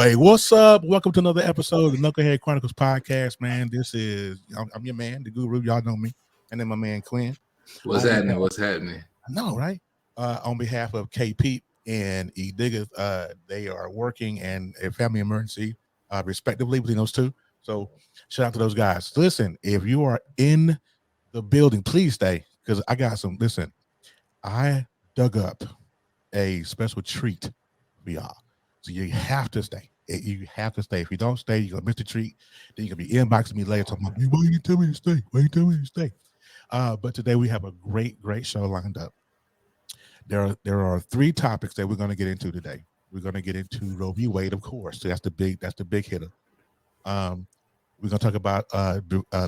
Anyway, what's up? Welcome to another episode of the Knucklehead Chronicles podcast, man. I'm your man, the guru. Y'all know me. And then my man, Quinn. What's happening? I know, right? On behalf of K. Pete and E. Diggers, they are working and a family emergency, respectively, between those two. So shout out to those guys. Listen, if you are in the building, please stay, because I got some. Listen, I dug up a special treat for y'all. So you have to stay. You have to stay. If you don't stay, you're gonna miss the treat. Then you're gonna be inboxing me later talking about, why you tell me to stay? Why you tell me to stay? But today we have a great show lined up. There are three topics that we're gonna get into today. We're gonna get into Roe v. Wade, of course. So that's the big hitter. We're gonna talk about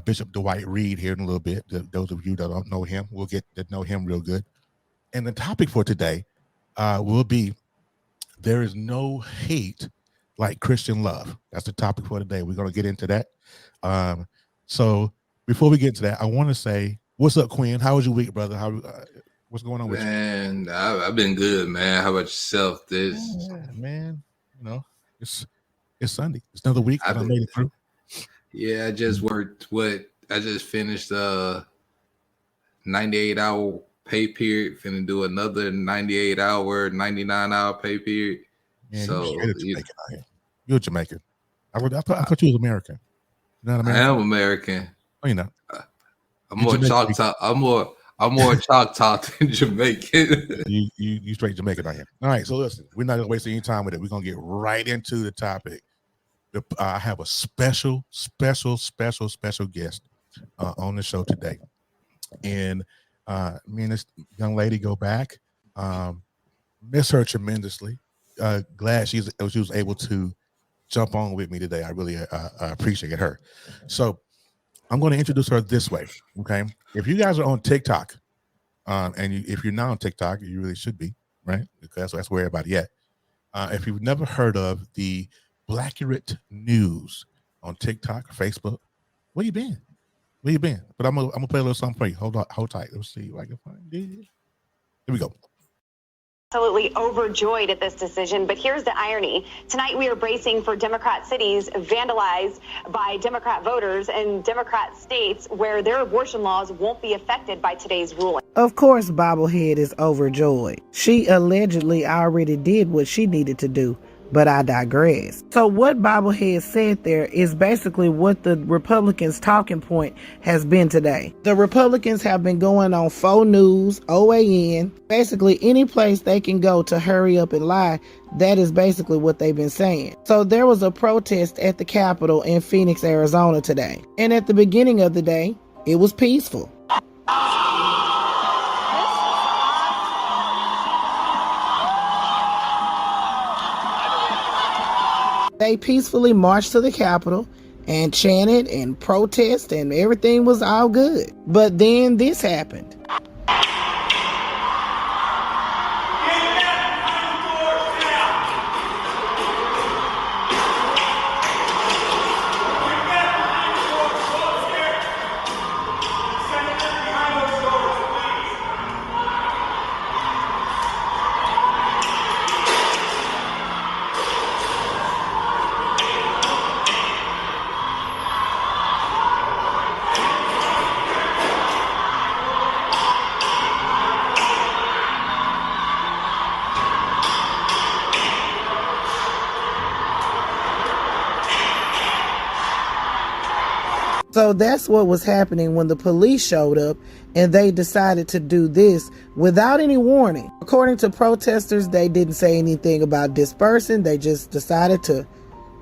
Bishop Dwight Reed here in a little bit. Those of you that don't know him, we'll get to know him real good. And the topic for today will be, there is no hate like Christian love. That's the topic for today. We're going to get into that. So before we get into that, I want to say, what's up, Quinn? How was your week, brother? What's going on with you? Man, I've been good, man. How about yourself? Man, it's Sunday. It's another week that I made it through. Yeah, I just worked. I just finished 98-hour pay period. Finna do another 98-hour, 99-hour pay period. Man, so you're Jamaican. I thought you was American. You're not American? I am American. Oh, you're not. I'm more Choctaw. I'm more Choctaw than Jamaican. you straight Jamaican, I am. All right, so listen, we're not gonna waste any time with it. We're gonna get right into the topic. I have a special guest on the show today, and me and this young lady go back. Miss her tremendously. Glad she was able to jump on with me today. I really appreciate her. So I'm going to introduce her this way. Okay, if you guys are on TikTok, if you're not on TikTok, you really should be, right? Because that's where everybody at. If you've never heard of the Blackurate News on TikTok or Facebook, where you been? But I'm gonna play a little something for you. Hold tight. Let's see if I can find it. Here we go. Absolutely overjoyed at this decision, but here's the irony. Tonight we are bracing for Democrat cities vandalized by Democrat voters and Democrat states where their abortion laws won't be affected by today's ruling. Of course, Bobblehead is overjoyed. She allegedly already did what she needed to do, but I digress. So what Bobblehead said there is basically what the Republicans' talking point has been today. The Republicans have been going on faux news, OAN, basically any place they can go to hurry up and lie. That is basically what they've been saying. So there was a protest at the Capitol in Phoenix, Arizona today. And at the beginning of the day, it was peaceful. They peacefully marched to the Capitol and chanted and protested, and everything was all good. But then this happened. So that's what was happening when the police showed up and they decided to do this without any warning. According to protesters, they didn't say anything about dispersing. They just decided to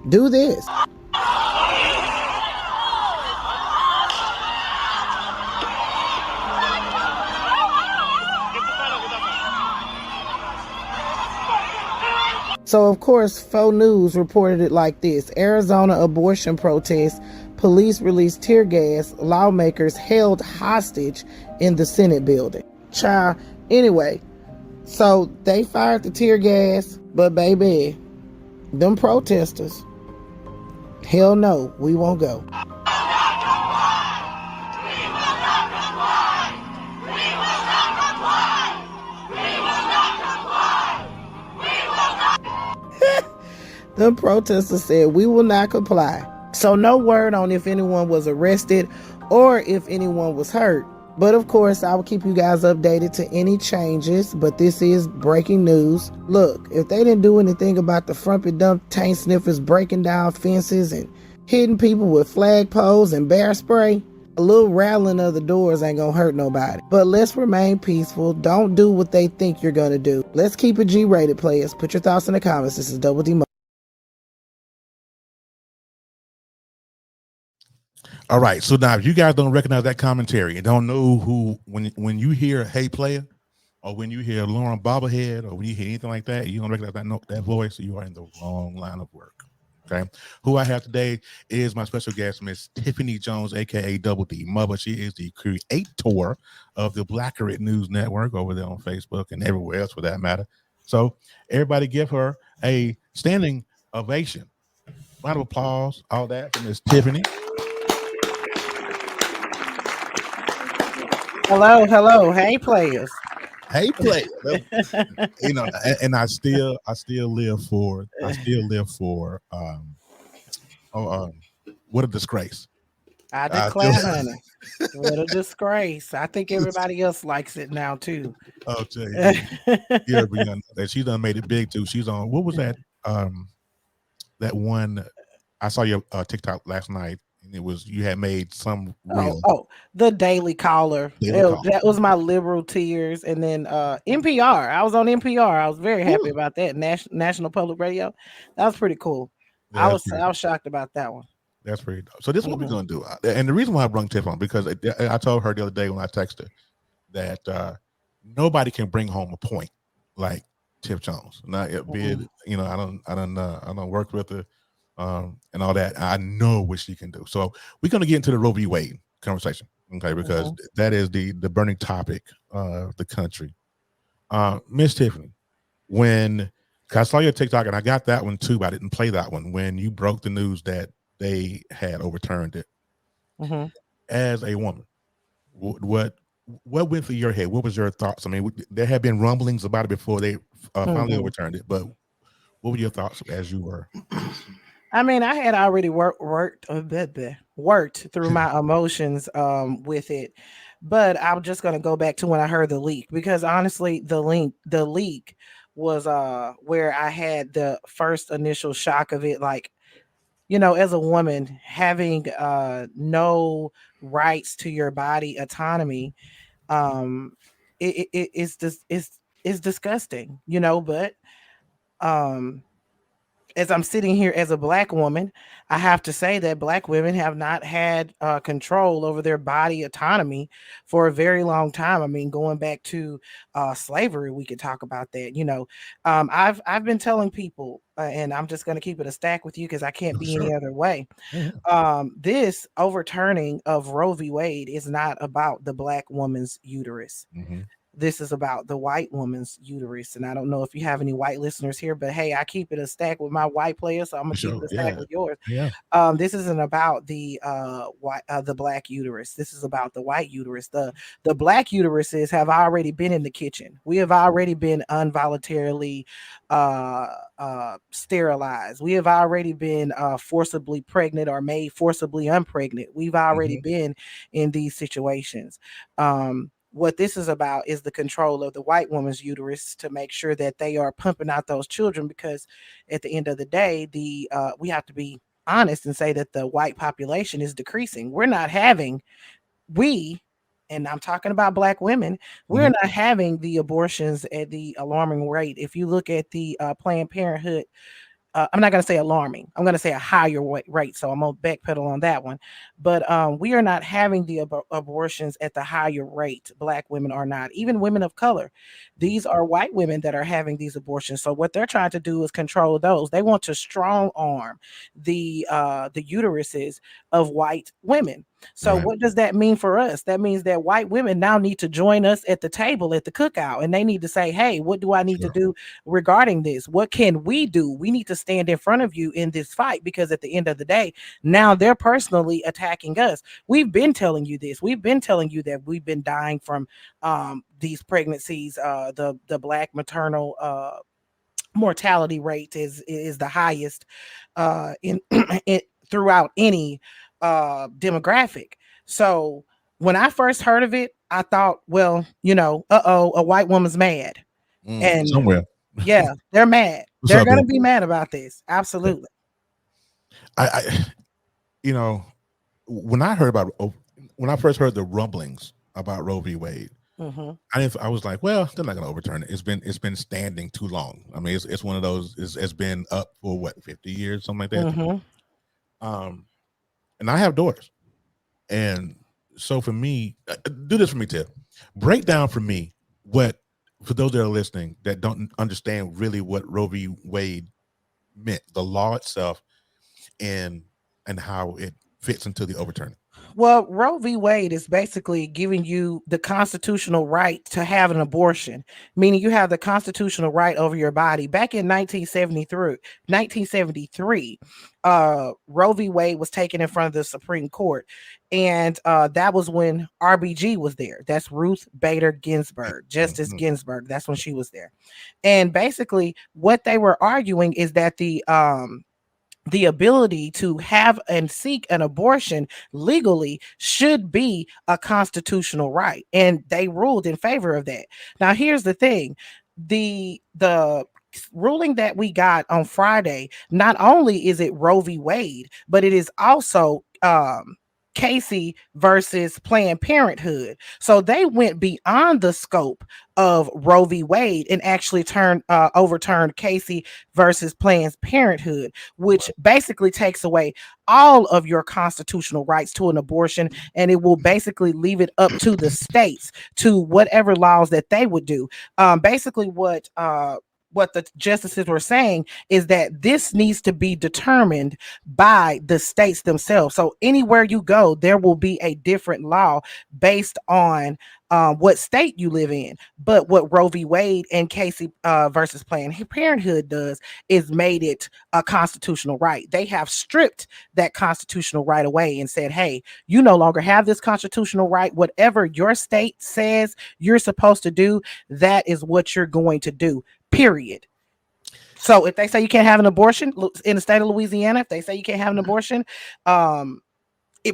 do this. So, of course, faux news reported it like this. Arizona abortion protest. Police released tear gas. Lawmakers held hostage in the Senate building. Child, anyway, so they fired the tear gas, but baby, them protesters, hell no, we won't go. The protesters said, "We will not comply." So, no word on if anyone was arrested or if anyone was hurt. But of course, I will keep you guys updated to any changes. But this is breaking news. Look, if they didn't do anything about the front and dump tank sniffers breaking down fences and hitting people with flagpoles and bear spray, a little rattling of the doors ain't gonna hurt nobody. But let's remain peaceful. Don't do what they think you're gonna do. Let's keep it G-rated, players. Put your thoughts in the comments. This is Double D. All right. So now, if you guys don't recognize that commentary and don't know who, when you hear "Hey Player," or when you hear Lauren Bobblehead, or when you hear anything like that, you don't recognize that voice, you are in the wrong line of work. Okay. Who I have today is my special guest, Miss Tiffany Jones, aka Double D Mother. She is the creator of the Blackeret News Network over there on Facebook and everywhere else for that matter. So everybody give her a standing ovation. Round of applause, all that for Miss Tiffany. Hello. Hey, players. Hey, play. And I still live for what a disgrace. I declare, honey, what a disgrace. I think everybody else likes it now too. I'll tell you, Brianna, that she done made it big too. She's on, what was that? That one, I saw your TikTok last night, and it was, you had made some reel. The Daily Caller. That was my liberal tears. And then NPR. I was on NPR. I was very happy about that. National Public Radio. That was pretty cool. I was shocked about that one. That's pretty dope. So this is what we're gonna do. And the reason why I brought Tiff on, because I told her the other day when I texted her that nobody can bring home a point like Tiff Jones. Not be it, I don't work with her and all that. I know what she can do. So we're gonna get into the Roe v. Wade conversation, okay? Because that is the burning topic of the country. Miss Tiffany, when I saw your TikTok, and I got that one too, but I didn't play that one when you broke the news that they had overturned it. As a woman, what went through your head? What was your thoughts? I mean, there had been rumblings about it before they finally overturned it, but what were your thoughts as you were? I mean, I had already worked through my emotions with it, but I'm just gonna go back to when I heard the leak, because honestly, the leak was where I had the first initial shock of it. Like, as a woman having no rights to your body autonomy, it's disgusting, but as I'm sitting here as a Black woman, I have to say that Black women have not had control over their body autonomy for a very long time. I mean, going back to slavery, we could talk about that. I've been telling people, and I'm just going to keep it a stack with you because I can't be any other way. This overturning of Roe v. Wade is not about the Black woman's uterus. This is about the white woman's uterus. And I don't know if you have any white listeners here, but hey, I keep it a stack with my white players, so I'm gonna keep it a stack with yours. This isn't about the Black uterus. This is about the white uterus. The Black uteruses have already been in the kitchen. We have already been involuntarily sterilized. We have already been forcibly pregnant or made forcibly unpregnant. We've already been in these situations. What this is about is the control of the white woman's uterus to make sure that they are pumping out those children, because at the end of the day, we have to be honest and say that the white population is decreasing. And I'm talking about Black women, we're not having the abortions at the alarming rate. If you look at the Planned Parenthood, I'm not going to say alarming. I'm going to say a higher rate. So I'm going to backpedal on that one. But we are not having the abortions at the higher rate. Black women are not. Even women of color. These are white women that are having these abortions. So what they're trying to do is control those. They want to strong arm the uteruses of white women. So what does that mean for us? That means that white women now need to join us at the table at the cookout, and they need to say, hey, what do I need to do regarding this? What can we do? We need to stand in front of you in this fight, because at the end of the day, now they're personally attacking us. We've been telling you this. We've been telling you that we've been dying from these pregnancies, the Black maternal mortality rate is the highest in, in throughout any demographic. So when I first heard of it, I thought, well, a white woman's mad. And Somewhere. yeah, they're mad. What's They're up, gonna man? be mad about this. Absolutely. I you know, when I heard about when I first heard the rumblings about Roe v. Wade, Hmm. I was like, well, they're not going to overturn it. It's been standing too long. I mean, it's one of those. It's been up for what 50 years, something like that. Hmm. Um, and I have daughters, and so for me, do this for me, Tiff. Break down for me what for those that are listening that don't understand really what Roe v. Wade meant, the law itself, and how it fits into the overturning. Well, Roe v. Wade is basically giving you the constitutional right to have an abortion, meaning you have the constitutional right over your body. Back in 1973, Roe v. Wade was taken in front of the Supreme Court, and that was when RBG was there. That's Ruth Bader Ginsburg, Justice Mhm. Ginsburg. That's when she was there. And basically, what they were arguing is that the ability to have and seek an abortion legally should be a constitutional right, and they ruled in favor of that. Now here's the thing, the ruling that we got on Friday, not only is it Roe v. Wade, but it is also Casey versus Planned Parenthood. So they went beyond the scope of Roe v. Wade and actually overturned Casey versus Planned Parenthood, which basically takes away all of your constitutional rights to an abortion, and it will basically leave it up to the states to whatever laws that they would do. Basically, what the justices were saying is that this needs to be determined by the states themselves. So anywhere you go, there will be a different law based on what state you live in. But what Roe v. Wade and Casey versus Planned Parenthood does is made it a constitutional right. They have stripped that constitutional right away and said, hey, you no longer have this constitutional right. Whatever your state says you're supposed to do, that is what you're going to do, period. So if they say you can't have an abortion in the state of Louisiana, if they say you can't have an abortion,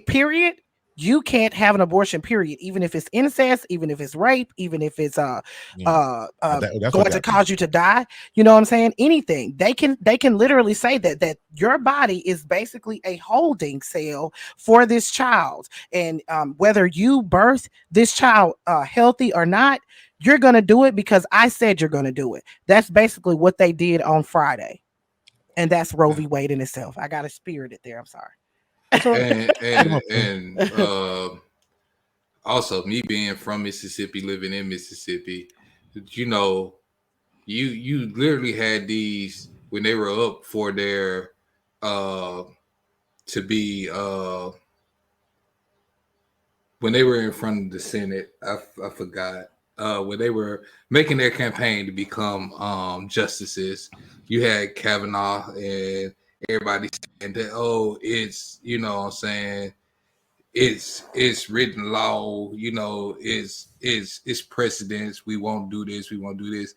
period, you can't have an abortion, period. Even if it's incest, even if it's rape, even if it's Yeah. That's what going to cause you to die. You know what I'm saying? Anything. They can literally say that your body is basically a holding cell for this child. And whether you birth this child healthy or not, you're going to do it because I said you're going to do it. That's basically what they did on Friday. And that's Roe v. Wade in itself. I got to spirit it there. I'm sorry. and also me being from Mississippi, living in Mississippi, you literally had these when they were up for their to be when they were in front of the Senate. I forgot when they were making their campaign to become justices. You had Kavanaugh and everybody saying that, oh, it's, you know what I'm saying, it's written law, it's precedence. We won't do this, we won't do this.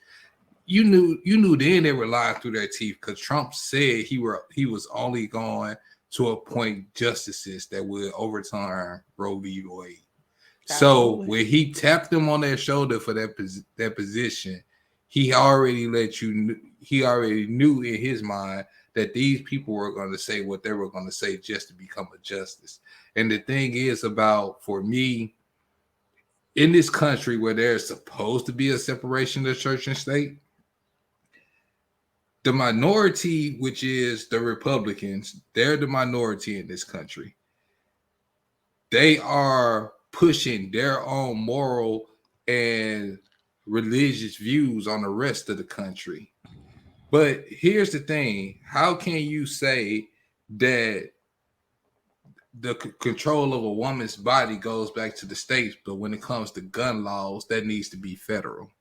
You knew then they were lying through their teeth, because Trump said he was only going to appoint justices that would overturn Roe v. Wade. So when he tapped them on their shoulder for that position, he already knew in his mind that these people were going to say what they were going to say just to become a justice. And the thing is for me, in this country where there's supposed to be a separation of church and state, the minority, which is the Republicans, they're the minority in this country. They are pushing their own moral and religious views on the rest of the country. But here's the thing. How can you say that the control of a woman's body goes back to the states, but when it comes to gun laws, that needs to be federal?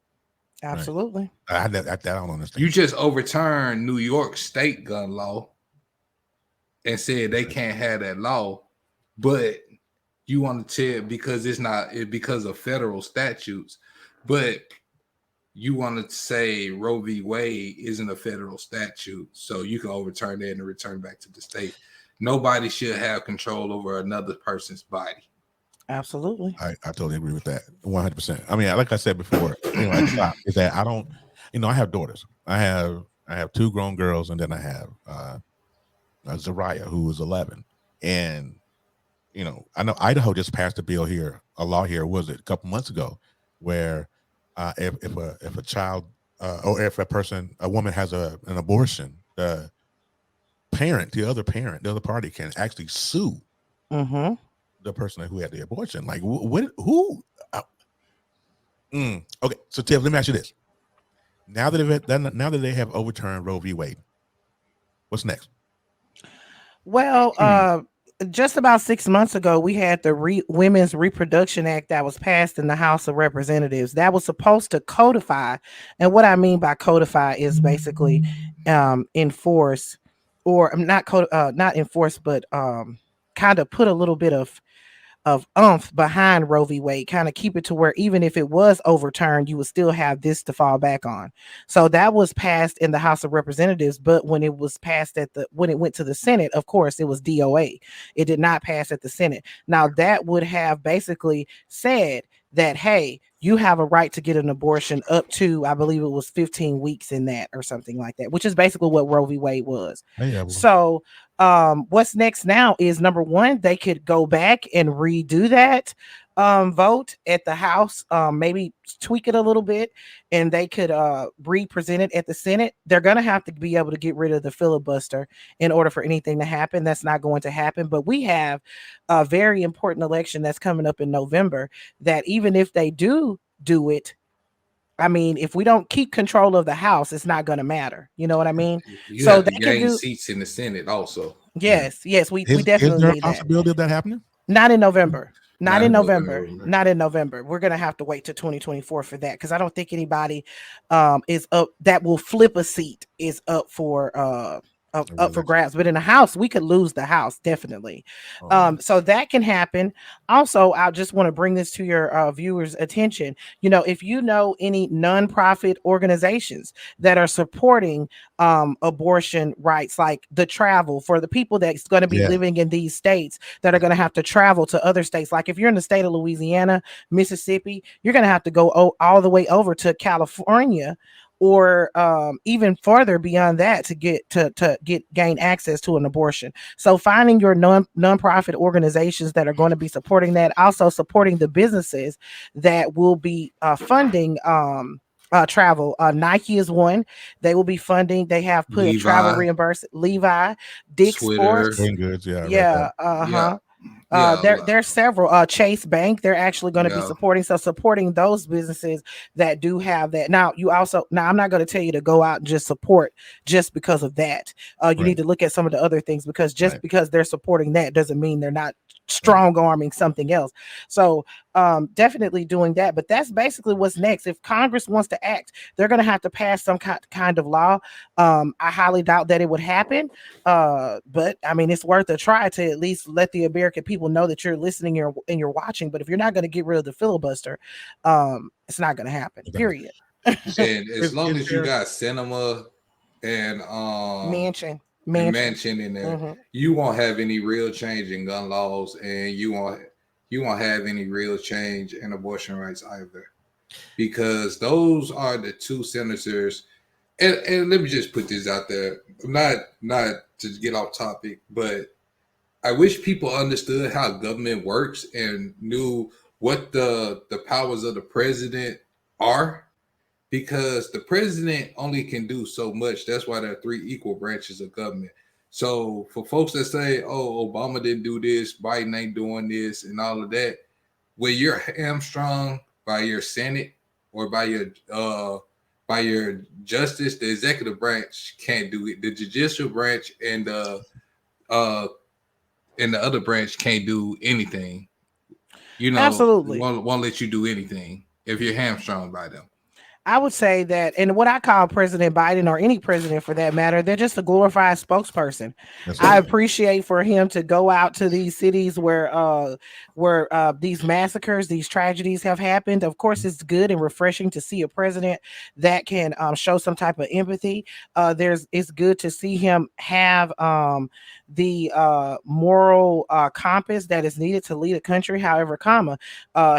Absolutely. I don't understand. You just overturned New York state gun law and said they can't have that law, but you want to tell because because of federal statutes. But you want to say Roe v. Wade isn't a federal statute, so you can overturn that and return back to the state. Nobody should have control over another person's body. Absolutely. I totally agree with that 100%. I mean, like I said before, at the top, is that I don't, I have daughters. I have two grown girls, and then I have Zariah, who is 11. And I know Idaho just passed a law here, was it a couple months ago, where if a child or if a woman has an abortion, the other party can actually sue Mm-hmm. the person who had the abortion. Like, who? Okay, so Tiff, let me ask you this: now that they have overturned Roe v. Wade, what's next? Well, just about 6 months ago, we had the Women's Reproduction Act that was passed in the House of Representatives. That was supposed to codify, and what I mean by codify is basically enforce, or not enforce, but kind of put a little bit of umph behind Roe v. Wade, kind of keep it to where even if it was overturned, you would still have this to fall back on. So that was passed in the House of Representatives, but when it was passed when it went to the Senate, of course, it was DOA. It did not pass at the Senate. Now that would have basically said that, hey, you have a right to get an abortion up to, I believe it was 15 weeks in that or something like that, which is basically what Roe v. Wade was. Yeah, so what's next now is, number one, they could go back and redo that vote at the House, maybe tweak it a little bit, and they could re-present it at the Senate. They're going to have to be able to get rid of the filibuster in order for anything to happen. That's not going to happen, but we have a very important election that's coming up in November that even if they do it, I mean, if we don't keep control of the House, it's not going to matter. You know what I mean? You So have to they can gain do. seats in the Senate also. Yes, we Is definitely there a need that. possibility of that happening? Not in November. Not Not in in November. November. Not in November. We're gonna have to wait till 2024 for that, because I don't think anybody is up that will flip a seat is up for up for grabs. But in the House, we could lose the House, definitely. So that can happen. Also, I just want to bring this to your viewers' attention. If you know any nonprofit organizations that are supporting abortion rights, like the travel for the people that's going to be living in these states that are going to have to travel to other states. Like if you're in the state of Louisiana, Mississippi, you're going to have to go all the way over to California, or even farther beyond that to gain access to an abortion. So finding your nonprofit organizations that are going to be supporting that, also supporting the businesses that will be funding travel. Nike is one. They will be funding. They have put a travel reimbursement. Levi, Dick's Twitter. Sports. Goods, Yeah. There's several. Chase Bank, they're actually going to be supporting those businesses that do have that. Now I'm not going to tell you to go out and just support just because of that. You need to look at some of the other things, because just because they're supporting that doesn't mean they're not strong arming something else. So definitely doing that. But that's basically what's next. If Congress wants to act, they're going to have to pass some kind of law. I highly doubt that it would happen. But I mean, it's worth a try to at least let the American people know that you're listening and you're watching. But if you're not going to get rid of the filibuster, it's not going to happen. Period. And as long as you got cinema and mansion in there, you won't have any real change in gun laws, and you won't have any real change in abortion rights either, because those are the two senators. And let me just put this out there, not to get off topic, but I wish people understood how government works and knew what the powers of the president are, because the president only can do so much. That's why there are three equal branches of government. So for folks that say, oh, Obama didn't do this, Biden ain't doing this, and all of that, when you're hamstrung by your Senate or by your justice, the executive branch can't do it. The judicial branch and the other branch can't do anything. Absolutely won't let you do anything if you're hamstrung by them. I would say that, and what I call President Biden or any president for that matter, they're just a glorified spokesperson. That's I right. appreciate for him to go out to these cities where these massacres, these tragedies have happened. Of course, it's good and refreshing to see a president that can show some type of empathy. It's good to see him have the moral compass that is needed to lead a country. However, comma,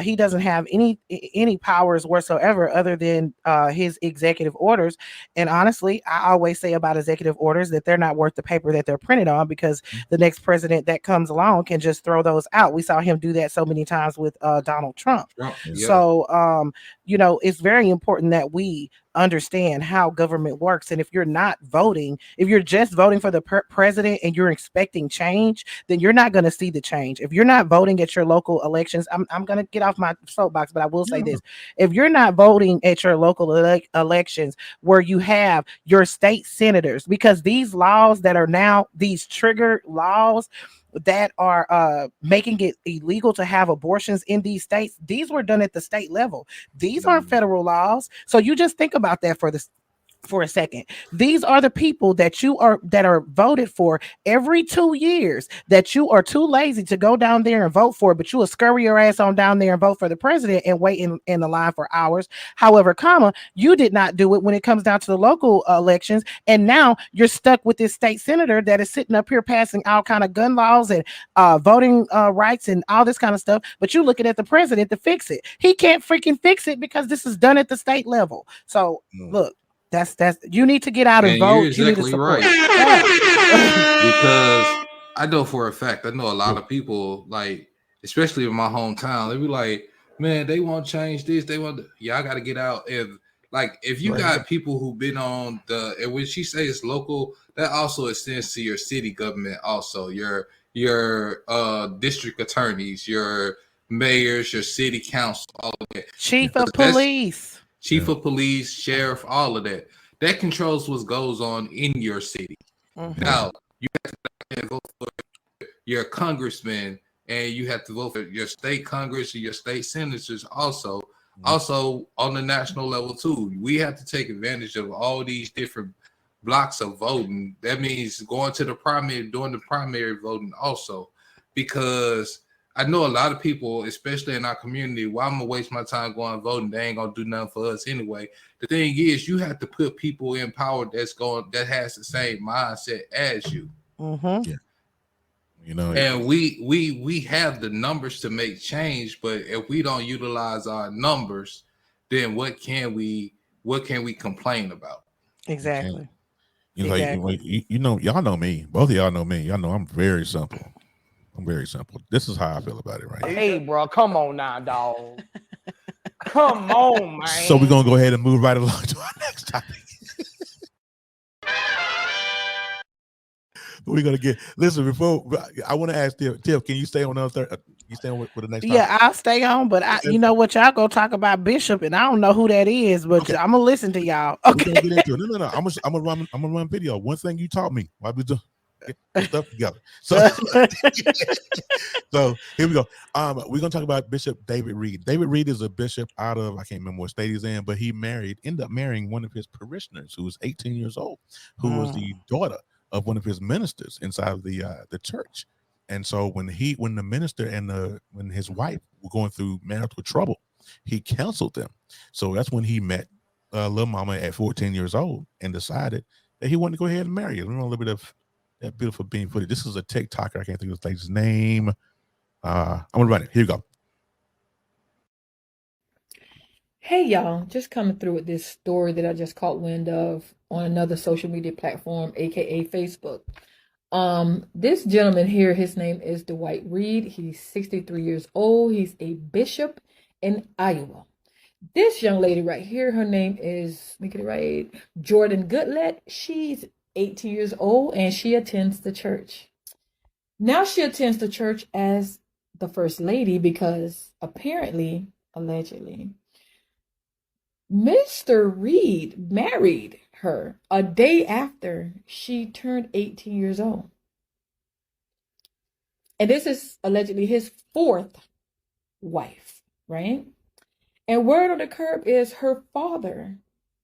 he doesn't have any powers whatsoever other than his executive orders. And honestly, I always say about executive orders that they're not worth the paper that they're printed on, because the next president that comes along can just throw those out. We saw him do that so many times with Donald Trump. Trump, yeah. So, it's very important that we understand how government works. And if you're not voting, if you're just voting for the president and you're expecting change, then you're not going to see the change. If you're not voting at your local elections, I'm going to get off my soapbox, but I will say this. If you're not voting at your local elections where you have your state senators, because these laws that are now, these trigger laws that are making it illegal to have abortions in these states, these were done at the state level. These aren't federal laws. So you just think about that for a second. These are the people that are voted for every 2 years, that you are too lazy to go down there and vote for, but you will scurry your ass on down there and vote for the president and wait in the line for hours. However, comma, you did not do it when it comes down to the local elections, and now you're stuck with this state senator that is sitting up here passing all kind of gun laws and voting rights and all this kind of stuff, but you looking at the president to fix it. He can't freaking fix it because this is done at the state level. So look, that's you need to get out and vote. You're You need to exactly support. right. Because I know for a fact, I know a lot of people, like, especially in my hometown, they be like, man, they want to change this. They want, y'all got to get out. If you got people who've been on and when she says local, that also extends to your city government, also your district attorneys, your mayors, your city council, all of that. Chief of police. Chief of police, sheriff, all of that. That controls what goes on in your city. Now, you have to vote for your congressman, and you have to vote for your state congress and your state senators also. Also on the national level too. We have to take advantage of all these different blocks of voting. That means going to the primary, doing the primary voting also, because I know a lot of people, especially in our community, why I'm gonna waste my time going voting? They ain't gonna do nothing for us anyway. The thing is, you have to put people in power that has the same mindset as you. Yeah. And we have the numbers to make change, but if we don't utilize our numbers, then what can we complain about? Exactly. Y'all know me. Both of y'all know me. Y'all know I'm very simple. I'm very simple. This is how I feel about it right now. Hey, bro, come on now, dog. Come on, man. So we're gonna go ahead and move right along to our next topic. We're gonna listen. Before I want to ask Tiff, can you stay on you stay on with the next topic? Yeah, I'll stay on, but you know what, y'all go talk about Bishop, and I don't know who that is, but I'm gonna listen to y'all. Okay, we're gonna get into it. No. I'm gonna run video. One thing you taught me while we do get stuff together. So, so here we go. We're gonna talk about Bishop David Reed. David Reed is a bishop out of, I can't remember what state he's in, but he ended up marrying one of his parishioners who was 18 years old, who was the daughter of one of his ministers inside of the church. And so when the minister and when his wife were going through marital trouble, he counseled them. So that's when he met little mama at 14 years old and decided that he wanted to go ahead and marry her. Remember a little bit of that beautiful being footage. This is a TikToker. I can't think of the lady's name. I'm gonna run it. Here you go. Hey y'all, just coming through with this story that I just caught wind of on another social media platform, aka Facebook. This gentleman here, his name is Dwight Reed. He's 63 years old. He's a bishop in Iowa. This young lady right here, her name is, make it right, Jordan Goodlet. She's 18 years old and she attends the church. Now she attends the church as the first lady because apparently, allegedly, Mr. Reed married her a day after she turned 18 years old. And this is allegedly his fourth wife, right? And word on the curb is her father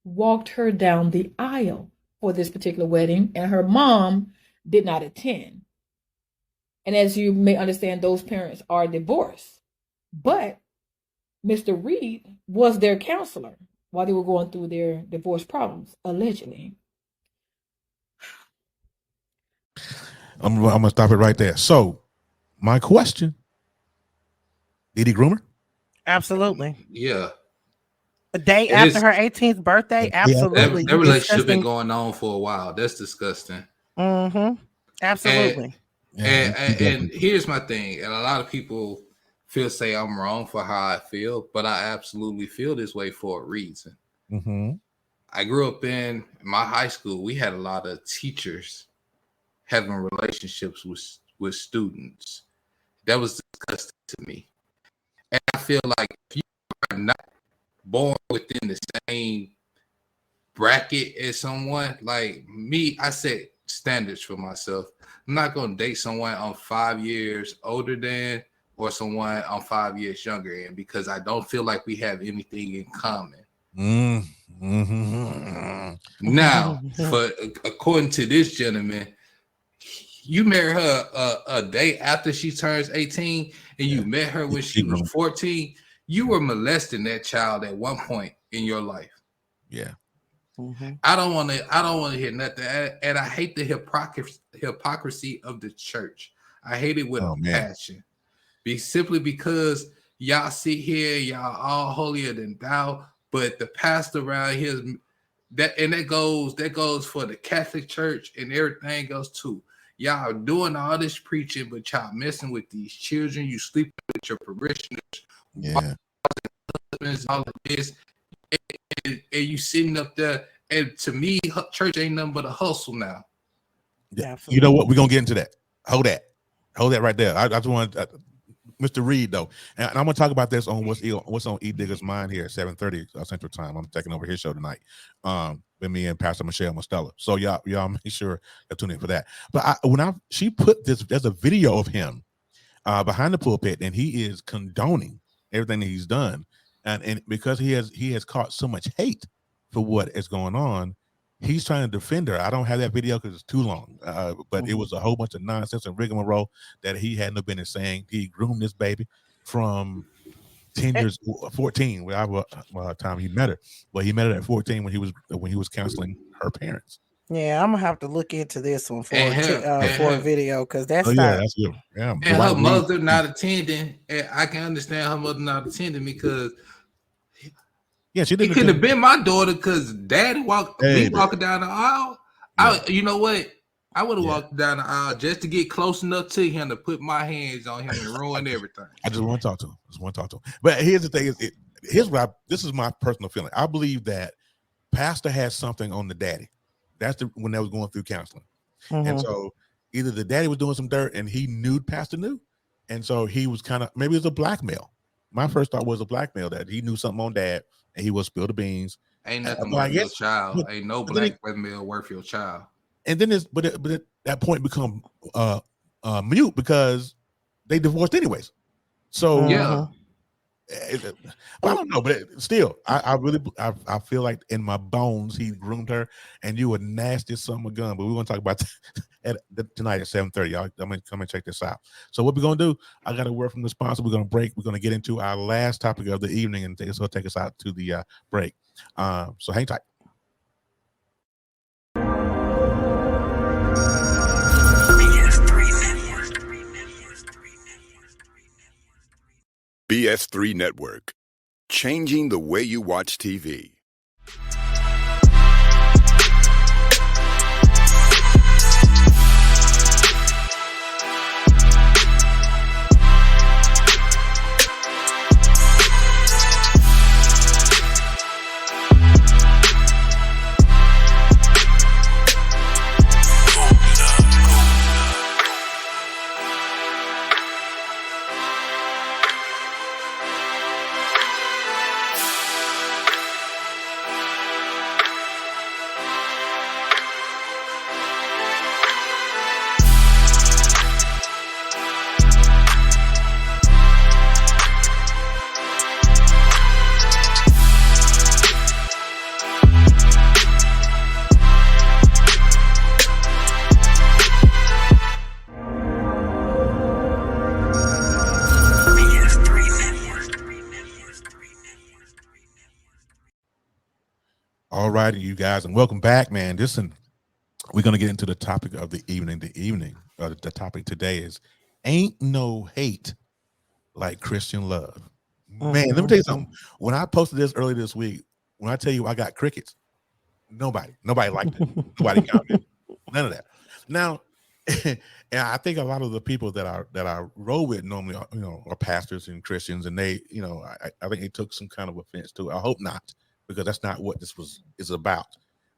walked her down the aisle for this particular wedding, and her mom did not attend. And as you may understand, those parents are divorced. But Mr. Reed was their counselor while they were going through their divorce problems, allegedly. I'm gonna stop it right there. So, my question: did he groom her? Absolutely. Yeah. A day It after is her 18th birthday, Yeah, absolutely. that You relationship been disgusting. going on for a while. That's disgusting. Mm-hmm. And Absolutely. and here's my thing, and a lot of people say I'm wrong for how I feel, but I absolutely feel this way for a reason. Mm-hmm. I grew up in my high school. We had a lot of teachers having relationships with students. That was disgusting to me, and I feel like if you are not born within the same bracket as someone like me, I set standards for myself. I'm not gonna date someone I'm 5 years older than or someone I'm 5 years younger than because I don't feel like we have anything in common. Mm-hmm. Now, for according to this gentleman, you married her a day after she turns 18 and you met her when she was 14. You were molesting that child at one point in your life. Yeah. Mm-hmm. I don't want to hear nothing, and I hate the hypocrisy of the church. I hate it with a passion. Simply because y'all sit here, y'all all holier than thou, but the pastor around here that goes for the Catholic Church and everything else too. Y'all doing all this preaching, but y'all messing with these children. You sleeping with your parishioners, Yeah. all of this, and you sitting up there. And to me, church ain't nothing but a hustle now. Yeah. You know what? We're gonna get into that. Hold that right there. I just want Mr. Reed though, and I'm gonna talk about this on what's on E Digger's mind here at 7:30 Central Time. I'm taking over his show tonight, with me and Pastor Michelle Mostella. So y'all make sure to tune in for that. But she put this, there's a video of him behind the pulpit, and he is condoning everything that he's done, and because he has caught so much hate for what is going on, he's trying to defend her. I don't have that video because it's too long, but it was a whole bunch of nonsense and rigmarole that he had no business saying. He groomed this baby from 10 years, 14, time he met her. Well, he met her at 14 when he was counseling her parents. Yeah, I'm gonna have to look into this one for a video because that's that's good. Yeah, and her mother not attending, and I can understand her mother not attending because she didn't. It could have been my daughter because Daddy walking down the aisle. Yeah. You know what? I would have walked down the aisle just to get close enough to him to put my hands on him and ruin everything. I just want to talk to him. But here's the thing: this is my personal feeling. I believe that Pastor has something on the daddy. That's when they was going through counseling, and so either the daddy was doing some dirt and he knew Pastor knew, and so he was kind of, maybe it was a blackmail. My first thought was a blackmail, that he knew something on dad and he will spill the beans. Ain't nothing worth your child. Ain't no blackmail worth your child. And then but at that point become mute because they divorced anyways. So yeah. I don't know, but still, I really feel like in my bones he groomed her, and you a nasty son of a gun. But we're gonna talk about tonight at 7:30. Y'all, I'm gonna come and check this out. So what we're gonna do? I got a word from the sponsor. We're gonna break. We're gonna get into our last topic of the evening, and it's gonna take us out to the break. So hang tight. BS3 Network, changing the way you watch TV. All right, you guys, and welcome back, man. We're gonna get into the topic of the evening. The topic today is "Ain't No Hate Like Christian Love." Man, let me tell you something. When I posted this earlier this week, when I tell you I got crickets, nobody liked it. Nobody commented. None of that. Now, and I think a lot of the people that I roll with normally, are pastors and Christians, and they, I think they took some kind of offense to it. I hope not, because that's not what this is about.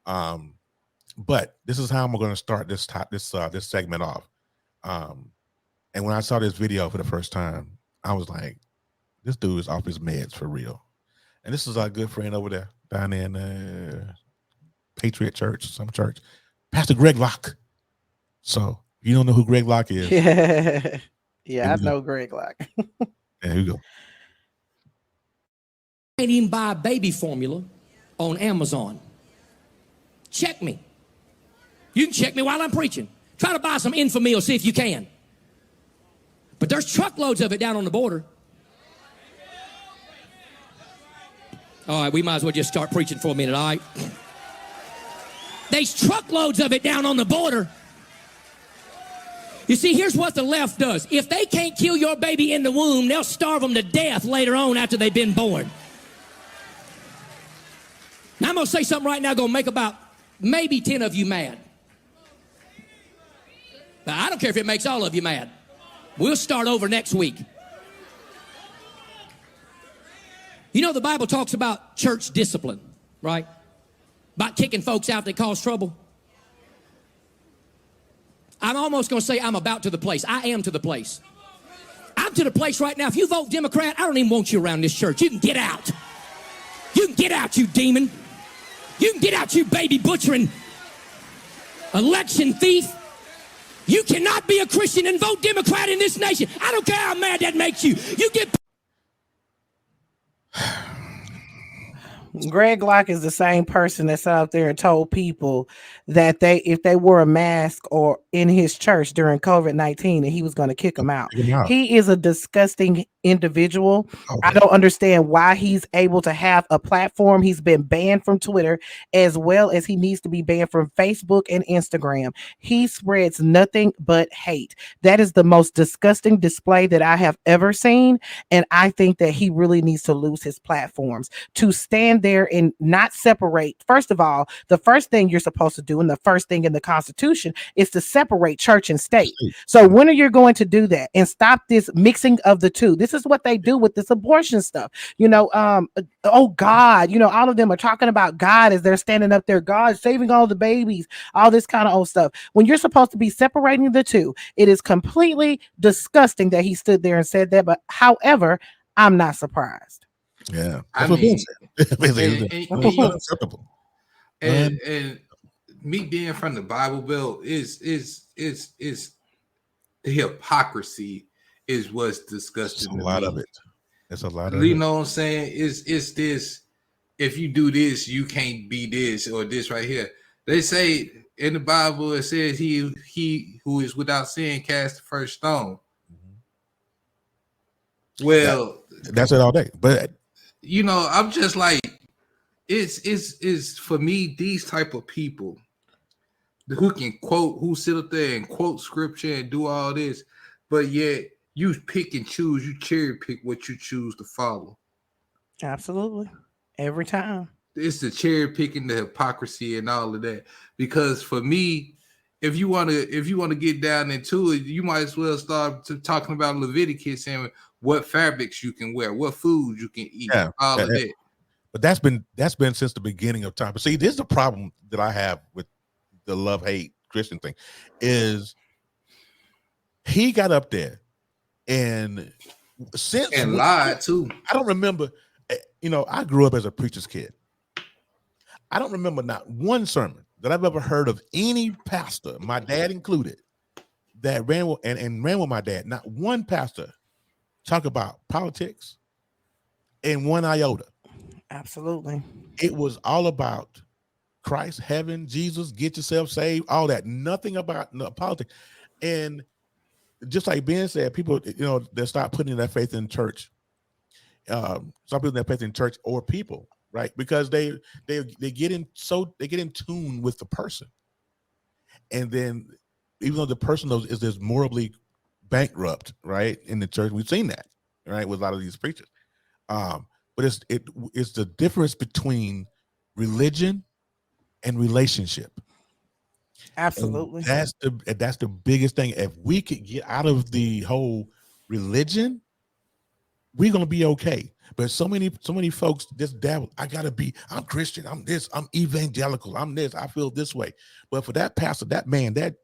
But this is how I'm going to start this segment off. And when I saw this video for the first time, I was like, this dude is off his meds for real. And this is our good friend over there down in Patriot Church, some church, Pastor Greg Locke. So you don't know who Greg Locke is? Yeah, I know Greg Locke. There you go. Can't even buy baby formula on Amazon. Check me. You can check me while I'm preaching. Try to buy some Infamil, see if you can. But there's truckloads of it down on the border. All right, we might as well just start preaching for a minute, all right? There's truckloads of it down on the border. You see, here's what the left does. If they can't kill your baby in the womb, they'll starve them to death later on after they've been born. Now, I'm going to say something right now going to make about maybe 10 of you mad. But I don't care if it makes all of you mad. We'll start over next week. You know, the Bible talks about church discipline, right? About kicking folks out that cause trouble. I'm almost going to say I'm about to the place. I am to the place. I'm to the place right now. If you vote Democrat, I don't even want you around this church. You can get out. You can get out, you demon. You can get out, you baby butchering election thief. You cannot be a Christian and vote Democrat in this nation. I don't care how mad that makes you. You get... Greg Locke is the same person that sat out there and told people that if they wore a mask or in his church during COVID-19, that he was going to kick them out. He is a disgusting individual. Okay. I don't understand why he's able to have a platform. He's been banned from Twitter, as well as he needs to be banned from Facebook and Instagram. He spreads nothing but hate. That is the most disgusting display that I have ever seen. And I think that he really needs to lose his platforms to stand there and not separate. First of all, the first thing you're supposed to do, and the first thing in the Constitution, is to separate church and state. So when are you going to do that and stop this mixing of the two? This is what they do with this abortion stuff. Oh God, all of them are talking about God as they're standing up there, God saving all the babies, all this kind of old stuff. When you're supposed to be separating the two, it is completely disgusting that he stood there and said that. But however, I'm not surprised. Yeah, I mean, and me being from the Bible Belt is the hypocrisy is what's disgusting. A lot of it. It's a lot of you it. know what I'm saying? It's this. If you do this, you can't be this or this right here. They say in the Bible it says he who is without sin cast the first stone. Well, that's it all day. But I'm just like, it's for me, these type of people who sit up there and quote scripture and do all this, but yet you pick and choose, you cherry pick what you choose to follow. Absolutely. Every time. It's the cherry picking, the hypocrisy and all of that. Because for me, if you want to get down into it, you might as well start talking about Leviticus and what fabrics you can wear, what foods you can eat, all of that. But that's been since the beginning of time. But see, this is the problem that I have with the love-hate Christian thing, is he got up there and lied too. I don't remember. I grew up as a preacher's kid. I don't remember not one sermon that I've ever heard of any pastor, my dad included, that ran with my dad. Not one pastor talk about politics in one iota. Absolutely. It was all about Christ, heaven, Jesus, get yourself saved, all that. Nothing about politics. And just like Ben said, people, they start putting their faith in church. Start putting their faith in church or people. right? Because they get in tune with the person, and then even though the person is morally bankrupt, right, in the church, we've seen that, right, with a lot of these preachers. But it's the difference between religion and relationship. Absolutely. And that's the biggest thing. If we could get out of the whole religion, we're gonna be okay. But so many folks just dabble. I'm Christian, I'm this, I'm evangelical, I'm this, I feel this way. But for that pastor, that man, that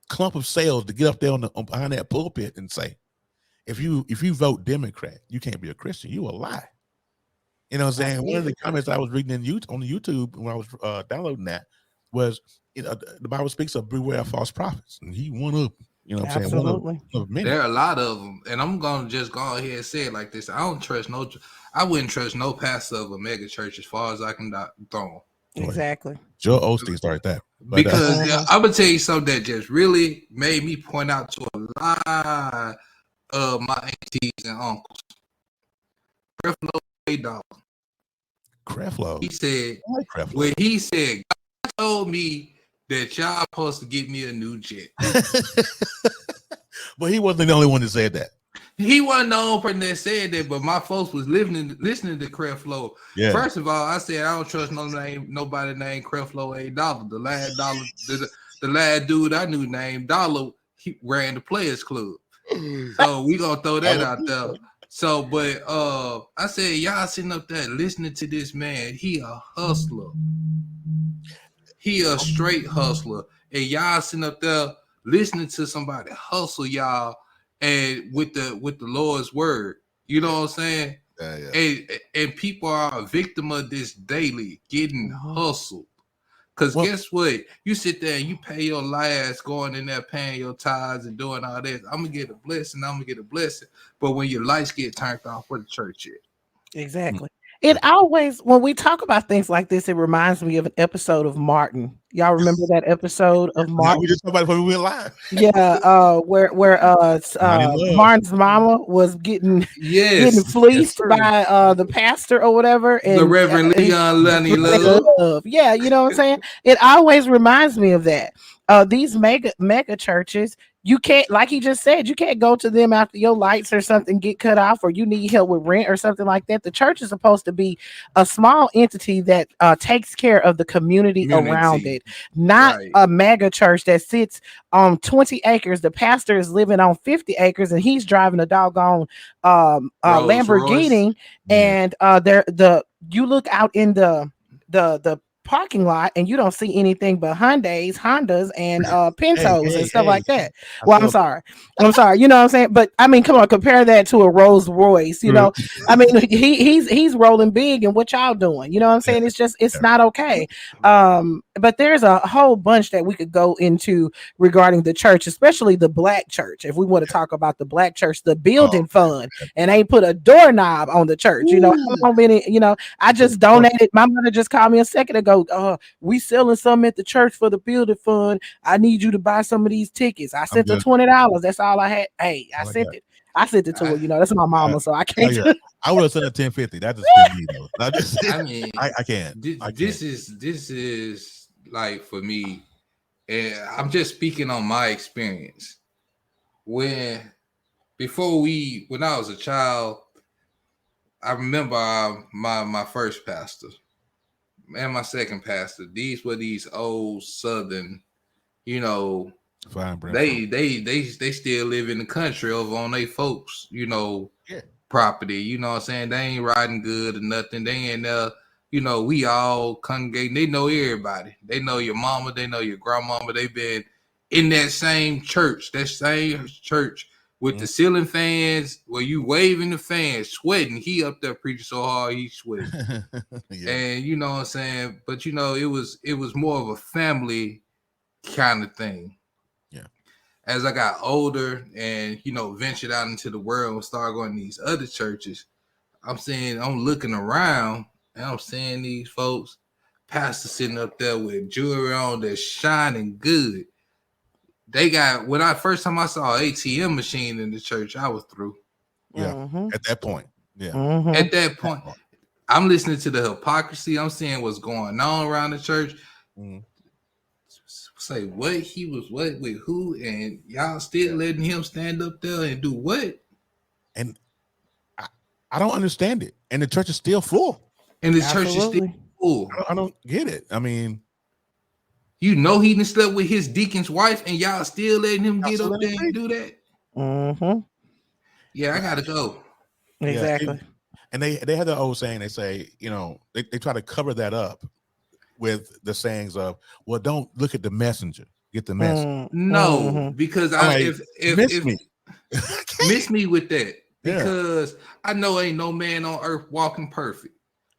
clump of sales to get up there behind that pulpit and say, if you vote Democrat, you can't be a Christian, you a lie. You know what I'm saying? One of the comments I was reading on the YouTube when I was downloading that was, the Bible speaks of beware of false prophets, and he one of, you know what I'm saying, one of many. There are a lot of them, and I'm gonna just go ahead and say it like this: I wouldn't trust no pastor of a mega church as far as I can throw them. Exactly. Joe Osteen started that. But, because I'm gonna tell you something that just really made me point out to a lot of my aunties and uncles. Creflo $8. Creflo. He said, God told me that y'all supposed to get me a new jet. But he wasn't the only one that said that. He wasn't the only person that said that, but my folks was listening to Creflo. Yeah. First of all, I said I don't trust nobody named Creflo $8. The last dollar, the last dude I knew named Dollar, he ran the Players Club. So we gonna throw that out there. So, but I said, y'all sitting up there listening to this man. He a hustler. He a straight hustler. And y'all sitting up there listening to somebody hustle y'all, and with the Lord's word. You know what I'm saying? Yeah. And people are a victim of this daily, getting hustled. Because guess what? You sit there and you pay your last, going in there paying your tithes and doing all this. I'm going to get a blessing. But when your lights get turned off, where the church at? Exactly. It always, when we talk about things like this, it reminds me of an episode of Martin. Y'all remember that episode of Martin? We just talked about it when we went live. Yeah, where Martin's mama was getting fleeced by the pastor or whatever, and the Reverend Leon Lenny Love. Yeah, you know what I'm saying? It always reminds me of that. These mega churches, you can't, like he just said, you can't go to them after your lights or something get cut off, or you need help with rent or something like that. The church is supposed to be a small entity that takes care of the community around it, not a mega church that sits on 20 acres. The pastor is living on 50 acres and he's driving a doggone Lamborghini. Royce. And you look out in the parking lot and you don't see anything but Hyundais, Hondas, and Pintos and stuff like that. Well, I'm sorry. You know what I'm saying? But I mean, come on, compare that to a Rolls Royce. You know, I mean, he's rolling big, and what y'all doing? You know what I'm saying? It's not okay. But there's a whole bunch that we could go into regarding the church, especially the black church. If we want to talk about the black church, the building fund, and ain't put a doorknob on the church. You know, how many? You know, I just donated. My mother just called me a second ago. We selling something at the church for the building fund. I need you to buy some of these tickets. I sent her $20. That's all I had. Hey, I sent it. I sent it to her. You know, that's my mama, so I can't. I would have sent her $10.50. That's just me though. I mean, I can't. This is like, for me, and I'm just speaking on my experience. When I was a child, I remember my first pastor and my second pastor. These were these old Southern, you know, they still live in the country over on they folks, you know, property. You know what I'm saying? They ain't riding good or nothing. They ain't you know, we all congregate. They know everybody. They know your mama. They know your grandmama. They've been in that same church with the ceiling fans where you waving the fans, sweating. He up there preaching so hard, he's sweating. And you know what I'm saying? But you know, it was more of a family kind of thing. Yeah. As I got older and, you know, ventured out into the world and started going to these other churches, I'm looking around and I'm seeing these folks, pastors sitting up there with jewelry on that's shining good. When first time I saw an ATM machine in the church, I was through. Yeah. At that point. Yeah. At that point. I'm listening to the hypocrisy. I'm seeing what's going on around the church. Say what he was what with who, and y'all still letting him stand up there and do what? And I don't understand it. And the church is still full. And the church is still full. I don't get it. I mean, you know, he done slept with his deacon's wife, and y'all still letting him get up there and do that. Mm-hmm. Yeah, I gotta go. Exactly. Yeah, and they have the old saying. They say, you know, they try to cover that up with the sayings of, well, don't look at the messenger, get the message. No, because if me. miss me with that, because I know ain't no man on earth walking perfect.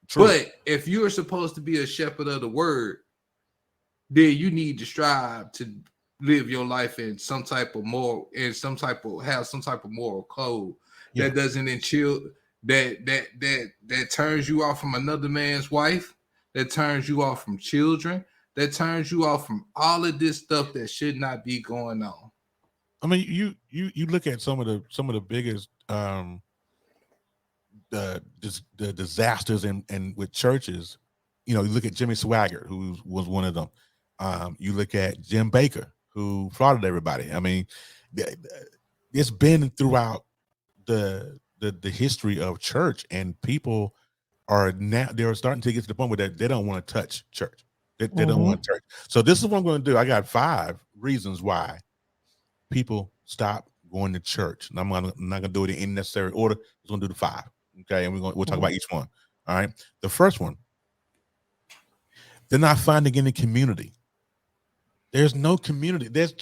True. But if you're supposed to be a shepherd of the word, then you need to strive to live your life in some type of moral, have some type of moral code that doesn't ensure that turns you off from another man's wife, that turns you off from children, that turns you off from all of this stuff that should not be going on. I mean, you look at some of the biggest the disasters and with churches. You know, you look at Jimmy Swaggart, who was one of them. You look at Jim Baker, who frauded everybody. I mean, it's been throughout the history of church, and people are now they're starting to get to the point where they don't want to touch church. They don't want church. So this is what I'm going to do. I got 5 reasons why people stop going to church. And I'm not going to do it in any necessary order. I'm going to do the 5. Okay, and we'll talk about each one. All right. The first one, they're not finding any community. There's no community. There's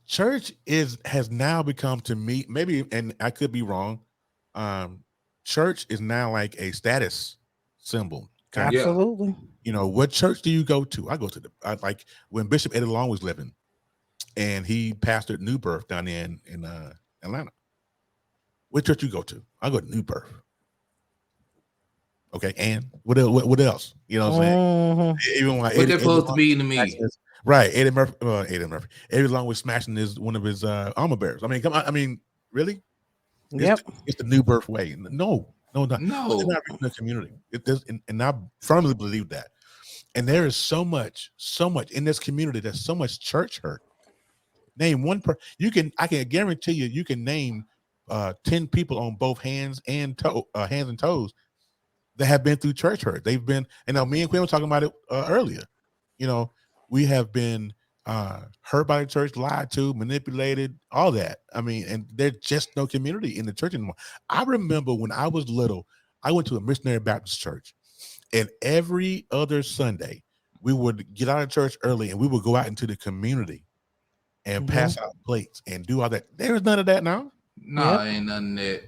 church has now become, to me, maybe, and I could be wrong. Church is now like a status symbol. Okay? Absolutely. You know, what church do you go to? I go to like when Bishop Eddie Long was living, and he pastored New Birth down in Atlanta. What church you go to? I go to New Birth. Okay, and what else? You know what I'm saying? Even what they're supposed to be to me. Right, Eddie Murphy. Eddie Long was smashing one of his armor bearers. I mean, come on. I mean, really? It's the New Birth way. No. It's not reaching the community. It does, and I firmly believe that. And there is so much in this community. There's so much church hurt. Name one I can guarantee you can name 10 people on both hands and toes that have been through church hurt. They've been, and now me and Quinn were talking about it earlier. You know, we have been hurt by the church, lied to, manipulated, all that. I mean, and there's just no community in the church anymore. I remember when I was little, I went to a missionary Baptist church, and every other Sunday we would get out of church early and we would go out into the community and pass out plates and do all that. There's none of that now. No, ain't none of that.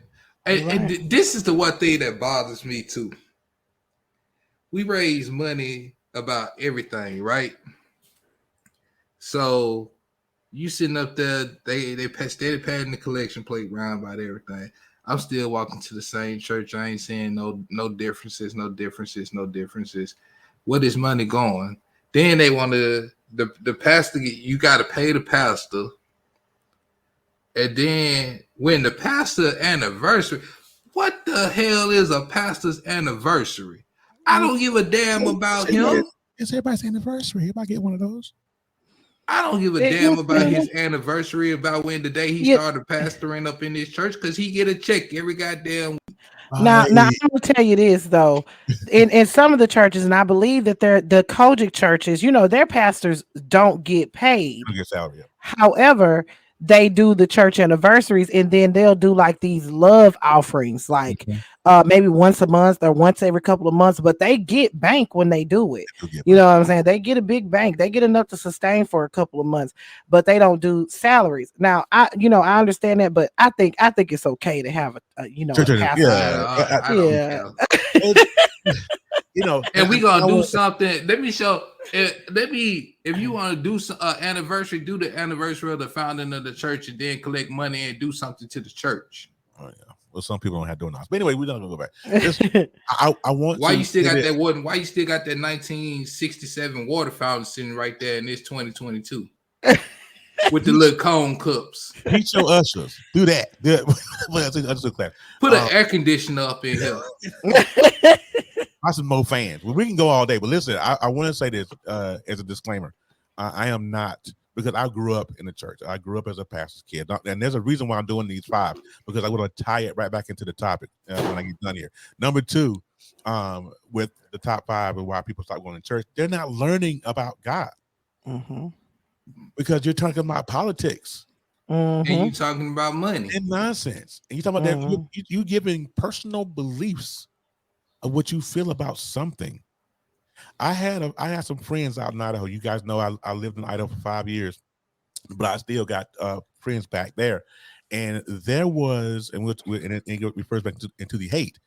And this is the one thing that bothers me too. We raise money about everything, right? So you sitting up there, they steady patting the collection plate round about everything. I'm still walking to the same church. I ain't seeing no differences. Where is money going? Then they want the pastor. You got to pay the pastor, and then when the pastor anniversary, what the hell is a pastor's anniversary? I don't give a damn about him. It's everybody's anniversary. Everybody get one of those. I don't give a damn about his anniversary, about when the day he started pastoring up in this church, because he get a check every goddamn week. Now I'm gonna tell you this though, in some of the churches, and I believe that the Kojic churches, you know, their pastors don't get paid. Don't get salary. However, they do the church anniversaries, and then they'll do like these love offerings, like maybe once a month or once every couple of months, but they get bank when they do it. You know what I'm saying? They get a big bank. They get enough to sustain for a couple of months, but they don't do salaries. Now, I understand that, but I think it's okay to have a you know, and we gonna do something. Let me show. If you want to do anniversary, do the anniversary of the founding of the church, and then collect money and do something to the church. Oh yeah. Well, some people don't have donuts. But anyway, we're not gonna go back. I want. Why you still got that water? Why you still got that 1967 water fountain sitting right there in this 2022 with the little cone cups? Teach your ushers. Do that. Put an air conditioner up in here. Lots of Mo fans. Well, we can go all day, but listen, I want to say this as a disclaimer. I am not, because I grew up in the church. I grew up as a pastor's kid, and there's a reason why I'm doing these 5, because I want to tie it right back into the topic when I get done here. Number 2, with the top 5 and why people start going to church, they're not learning about God because you're talking about politics. And you talking about money and nonsense, and you talking about that you giving personal beliefs of what you feel about something. I had some friends out in Idaho. You guys know I lived in Idaho for 5 years, but I still got friends back there. And there was, and it refers back into the hate.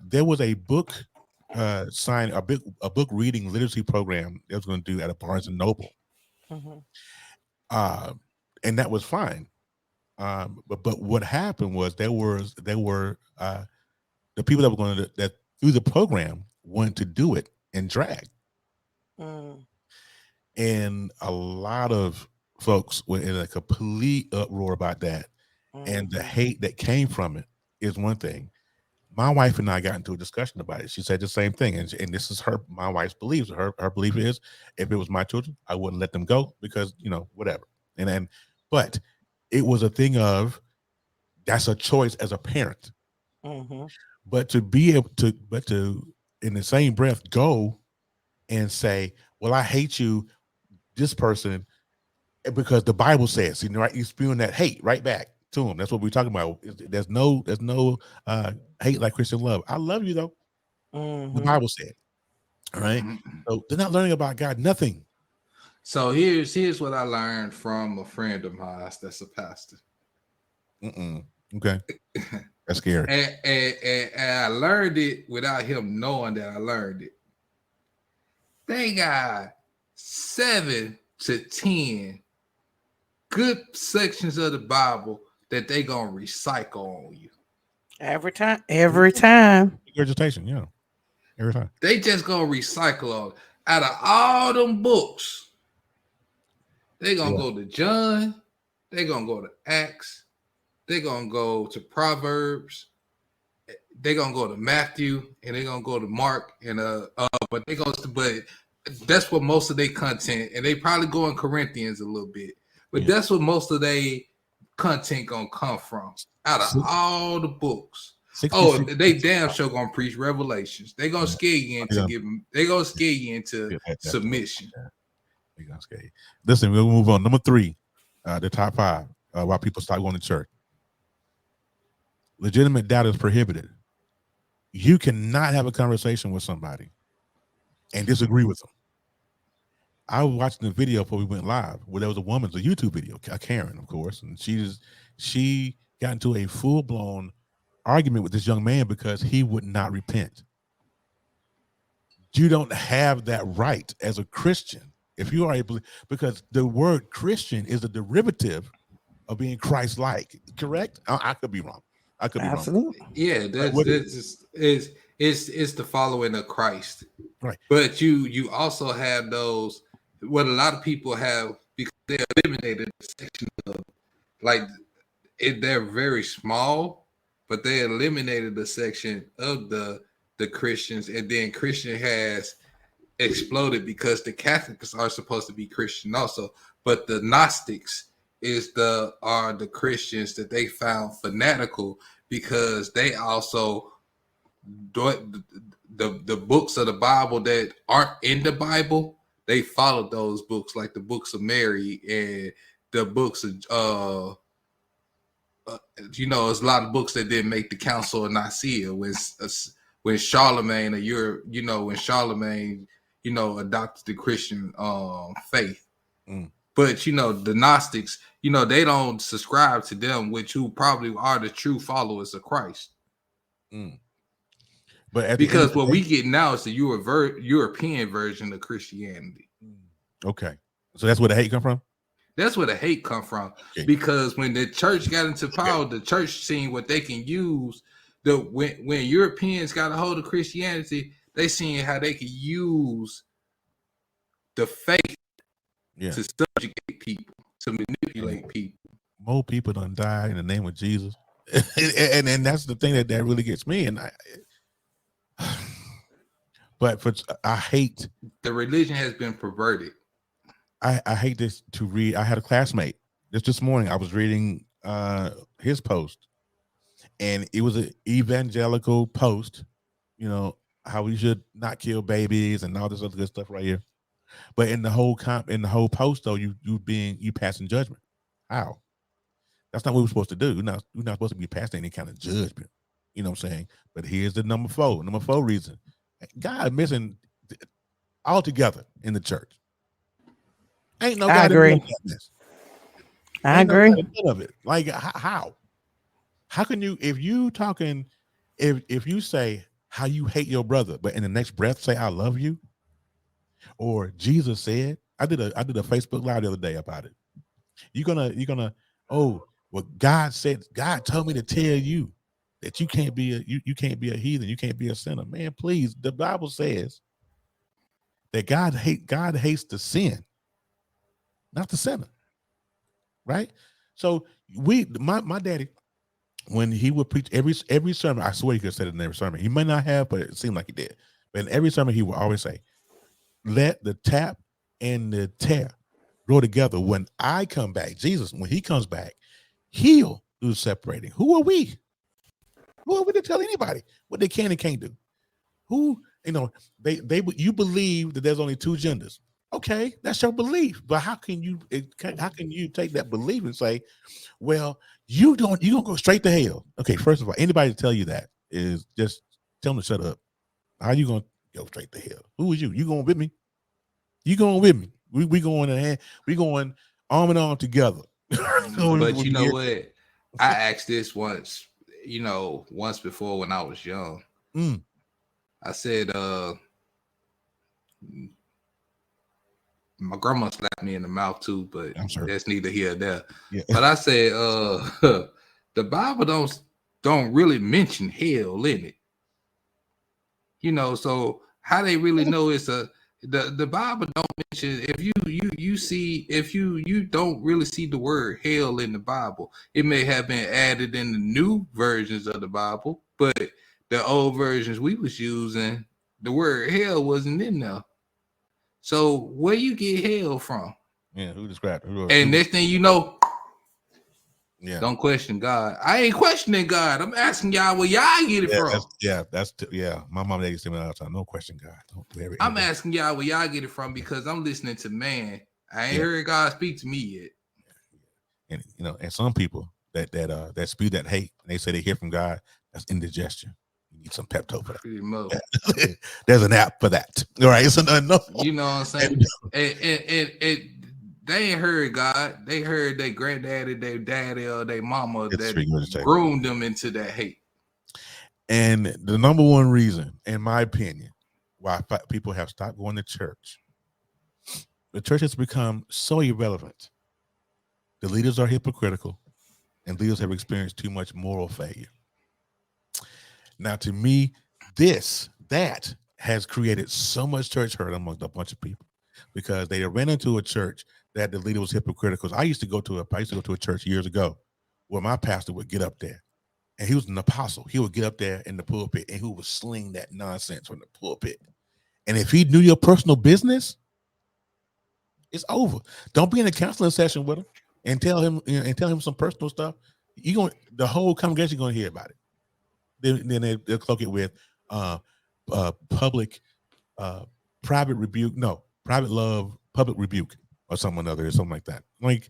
There was a book sign, a book reading literacy program they was going to do at a Barnes and Noble, and that was fine. But what happened was there were the people that were going to that through the program wanted to do it in drag, and a lot of folks were in a complete uproar about that, and the hate that came from it is one thing. My wife and I got into a discussion about it. She said the same thing, and this is my wife's beliefs. Her belief is, if it was my children, I wouldn't let them go because whatever. But it was a thing of, that's a choice as a parent. But to be able to, in the same breath, go and say, well, I hate you, this person, because the Bible says, right? You're spewing that hate right back to them. That's what we're talking about. There's no hate like Christian love. I love you though. The Bible said. All right. So they're not learning about God, nothing. So here's what I learned from a friend of mine that's a pastor. Okay. That's scary. And I learned it without him knowing that I learned it. They got 7 to 10 good sections of the Bible that they gonna recycle on you. Every time. Regurgitation, yeah. Every time. They just gonna recycle on. Out of all them books, they gonna go to John, they gonna go to Acts, they gonna go to Proverbs, they gonna go to Matthew, and they gonna go to Mark, and but that's what most of their content, and they probably go in Corinthians a little bit, but that's what most of their content gonna come from. Out of all the books. They damn sure gonna preach Revelations. They gonna scare you into submission. They gonna scare you. Listen, we'll move on. Number 3, the top 5, why people start going to church. Legitimate doubt is prohibited. You cannot have a conversation with somebody and disagree with them. I was watching the video before we went live where there was a YouTube video, Karen, of course, and she got into a full-blown argument with this young man because he would not repent. You don't have that right as a Christian if you are because the word Christian is a derivative of being Christ-like. Correct? I could be wrong. I could be wrong. Yeah, it's the following of Christ. Right. But you also have those, what a lot of people have, because they eliminated the section of, like, they're very small, but they eliminated the section of the Christians, and then Christian has exploded because the Catholics are supposed to be Christian also, but the Gnostics are the Christians that they found fanatical because they also the books of the Bible that aren't in the Bible, they followed those books, like the books of Mary and the books of there's a lot of books that didn't make the Council of Nicaea when Charlemagne adopted the Christian faith. But the Gnostics, they don't subscribe to them, who probably are the true followers of Christ. But because what we get now is the European version of Christianity. Okay, so that's where the hate come from. That's where the hate come from. Okay. Because when the church got into power, the church seen what they can use. When Europeans got a hold of Christianity, they seen how they could use the faith to subjugate people, to manipulate people. More people done died in the name of Jesus, and that's the thing that really gets me. And But I hate the religion has been perverted. I hate this to read. I had a classmate this morning. I was reading his post, and it was an evangelical post. You know how we should not kill babies and all this other good stuff right here. But in the whole post though, you passing judgment. How? That's not what we're supposed to do. We're not supposed to be passing any kind of judgment. You know what I'm saying? But here's the number four reason. God missing altogether in the church. Ain't no I God agree. in this. I Ain't agree. no God in of it. Like how? How can you if you talking if you say how you hate your brother, but in the next breath say I love you, or Jesus said, I did a Facebook live the other day about it. You're gonna oh well God told me to tell you that you can't be you can't be a heathen, you can't be a sinner. Man, please, the Bible says that God hates the sin, not the sinner. Right? So my daddy, when he would preach every sermon, I swear he could have said it in every sermon. He may not have, but it seemed like he did. But in every sermon, he would always say, let the tap and the tear grow together. When I come back, Jesus, when he comes back, he'll do separating. Who are we? Who are we to tell anybody what they can and can't do? Who, you believe that there's only two genders. Okay, that's your belief. But how can you take that belief and say, well, you're gonna go straight to hell? Okay, first of all, anybody to tell you that is just tell them to shut up. How you gonna go straight to hell? Who is you? You going with me? You going with me? We going arm in arm together. But you know what? I asked this once, once before when I was young. I said, my grandma slapped me in the mouth too, but that's neither here nor there. Yeah. But I said, the Bible don't really mention hell in it. So how they really know it's the Bible don't mention, if you don't really see the word hell in the Bible. It may have been added in the new versions of the Bible, but the old versions we was using, the word hell wasn't in there. So where you get hell from? Yeah, who described it? And next thing you know, don't question God. I ain't questioning God. I'm asking y'all where y'all get it from. My mom used to say all the time, no question God. I'm asking y'all where y'all get it from, because I'm listening to man. I ain't heard God speak to me yet. And and some people that spew that hate, and they say they hear from God, that's indigestion. You need some Pepto for that. There's an app for that. All right. So no. You know what I'm saying? and they ain't heard God. They heard their granddaddy, their daddy, or their mama that groomed them into that hate. And the number one reason, in my opinion, why people have stopped going to church, the church has become so irrelevant. The leaders are hypocritical, and leaders have experienced too much moral failure. Now, to me, that has created so much church hurt amongst a bunch of people, because they ran into a church that the leader was hypocritical. I used to go to a church years ago where my pastor would get up there, and he was an apostle. He would get up there in the pulpit, and he would sling that nonsense from the pulpit. And if he knew your personal business, it's over. Don't be in a counseling session with him and tell him some personal stuff. The whole congregation going to hear about it. Then they'll cloak it with private rebuke. No, private love, public rebuke, or something like that. Like,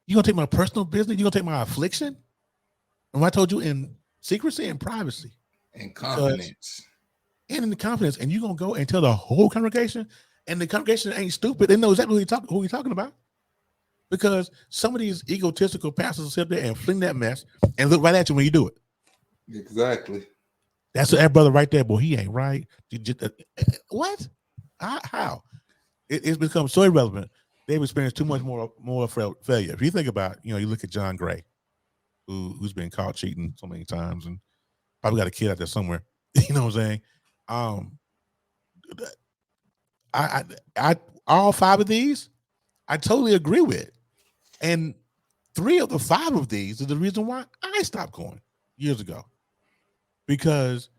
you gonna take my personal business? You gonna take my affliction? And I told you in secrecy and privacy, and confidence, and in the confidence, and you gonna go and tell the whole congregation, and the congregation ain't stupid. They know exactly who you're talking about, because some of these egotistical pastors will sit there and fling that mess and look right at you when you do it. Exactly. That's that brother right there, boy. He ain't right. What? How? It's become so irrelevant. They've experienced too much more failure. If you think about, you look at John Gray, who's been caught cheating so many times, and probably got a kid out there somewhere. You know what I'm saying? I all five of these, I totally agree with, and 3 of the 5 of these is the reason why I stopped going years ago, because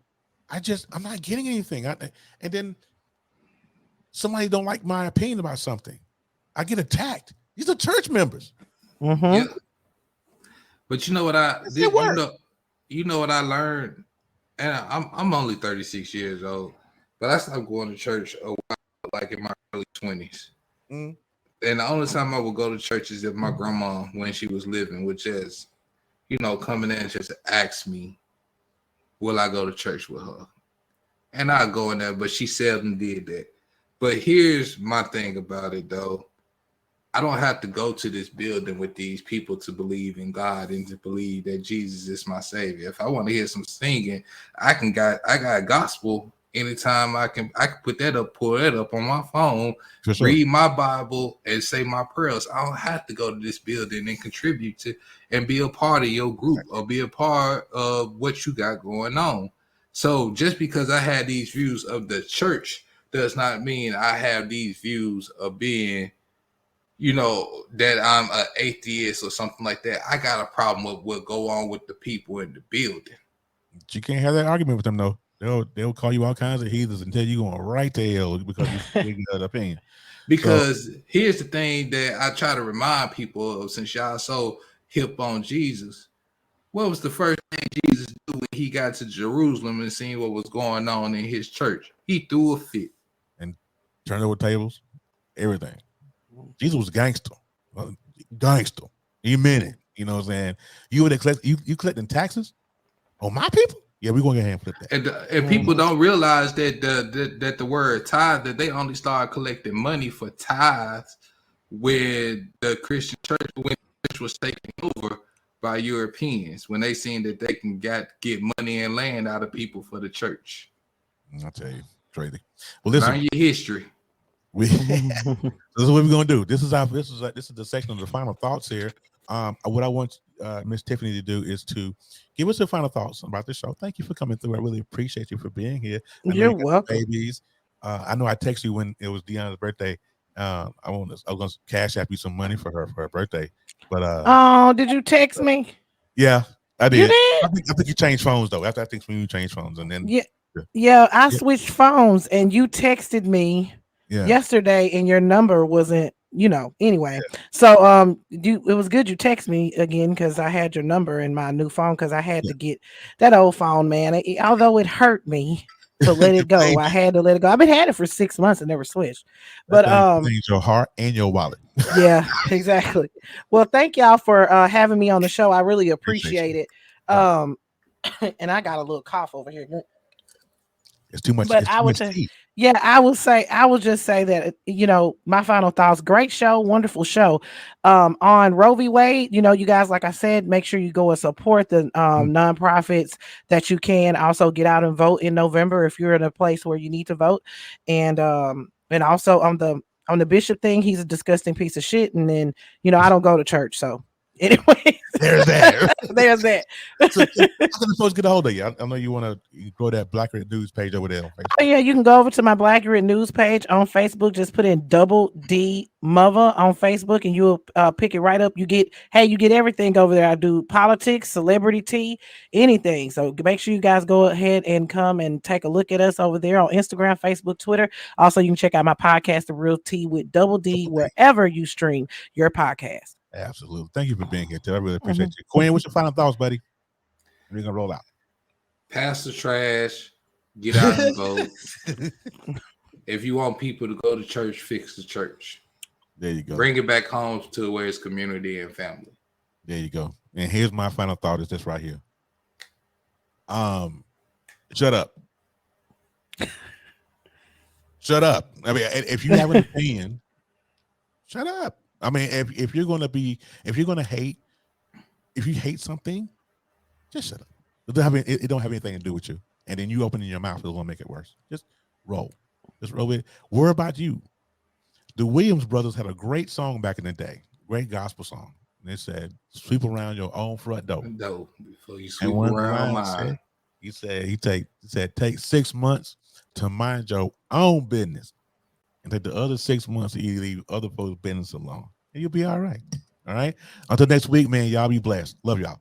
I'm not getting anything. And then somebody don't like my opinion about something, I get attacked. These are church members. Yeah. But you know what you know what I learned, and I'm only 36 years old, but I stopped going to church a while, like in my early 20s. Mm. And the only time I would go to church is if my grandma, when she was living, would just, coming in and just ask me, will I go to church with her? And I go in there, but she seldom did that. But here's my thing about it, though. I don't have to go to this building with these people to believe in God and to believe that Jesus is my savior. If I want to hear some singing, I got gospel anytime I can put that up, pull that up on my phone, read my Bible and say my prayers. I don't have to go to this building and contribute to and be a part of your group or be a part of what you got going on. So just because I had these views of the church does not mean I have these views of being, that I'm an atheist or something like that. I got a problem with what go on with the people in the building. You can't have that argument with them, though. They'll call you all kinds of heathens and tell you going right to hell because you speak that opinion. Because here's the thing that I try to remind people of, since y'all so hip on Jesus. What was the first thing Jesus did when he got to Jerusalem and seen what was going on in his church? He threw a fit and turned over tables, everything. Jesus was gangster. Gangster. He meant it. You know what I'm saying? You would collect you collecting taxes on my people? Yeah, we're going to go ahead and flip that. And people don't realize that the word tithe, that they only started collecting money for tithes when the Christian church, when the church was taken over by Europeans, when they seen that they can get money and land out of people for the church. I'll tell you, crazy. Well, listen, learn your history. This is what we're gonna do. This is the section of the final thoughts here. What I want Miss Tiffany to do is to give us your final thoughts about the show. Thank you for coming through. I really appreciate you for being here. You're welcome. Babies. I know I texted you when it was Deanna's birthday. I was gonna cash app you some money for her birthday. But did you text me? Yeah, I did. You did? I think you changed phones though. After I think when you changed phones, and then I switched phones, and you texted me yesterday, and your number wasn't. Anyway. So it was good you text me again because I had your number in my new phone because I had to get that old phone, man. Although it hurt me to let it go, I had to let it go. I've been had it for 6 months and never switched. But your heart and your wallet. Yeah, exactly. Well, thank y'all for having me on the show. I really appreciate it. And I got a little cough over here. It's too much. But I would just say that, my final thoughts, great show, wonderful show. On Roe v. Wade, you guys, like I said, make sure you go and support the nonprofits that you can. Also get out and vote in November if you're in a place where you need to vote. And also on the bishop thing, he's a disgusting piece of shit. And then, I don't go to church. So anyway, there's that. There's that. So, how can the folks get a hold of you? I know you want to grow that Black Red News page over there on Facebook. Oh yeah, you can go over to my Black Red News page on Facebook. Just put in Double D Mother on Facebook, and you'll pick it right up. You get everything over there. I do politics, celebrity tea, anything. So make sure you guys go ahead and come and take a look at us over there on Instagram, Facebook, Twitter. Also, you can check out my podcast, The Real Tea with Double D, wherever you stream your podcast. Absolutely. Thank you for being here, Ted. I really appreciate you. Quinn, what's your final thoughts, buddy? We're going to roll out. Pass the trash. Get out and vote. If you want people to go to church, fix the church. There you go. Bring it back home to where it's community and family. There you go. And here's my final thought is this right here. Shut up. Shut up. I mean, if you have an opinion, shut up. I mean, if you hate something, just shut up. It don't have anything to do with you. And then you opening your mouth, it's gonna make it worse. Just roll with it. Worry about you. The Williams brothers had a great song back in the day, great gospel song. And they said, "Sweep around your own front door." Before you sweep around mine. He said, take 6 months to mind your own business, and take the other 6 months to leave other folks' business alone, and you'll be all right. All right. Until next week, man. Y'all be blessed. Love y'all.